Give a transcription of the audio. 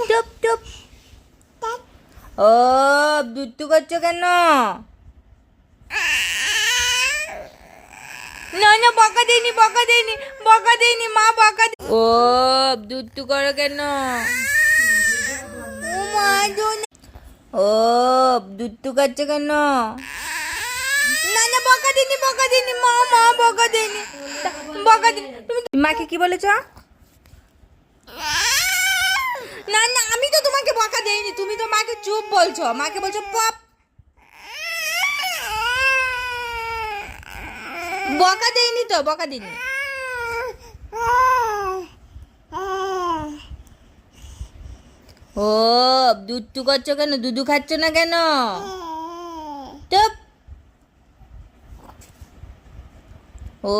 চুপ চুপ। ও দুষ্টু করছো কেন? না না বকা দেয়নি বকা দেয়নি বকা দেয়নি মা বকা ও দুষ্টু করো কেন? ও মা ও দুষ্টু করছো কেন? না না বকা দিনি মা মা বকা দিনি বকা দিনি। তুমি মাকে কি বলেছ? না না আমি তো তোমাকে বকা দেইনি, তুমি তো মাকে চুপ বলছো, মাকে বলছো পপ। বকা দেইনি তো, বকা দিনি। ও দুধটু করছো কেন? দুধু খাচ্ছ না কেন? চুপ। ও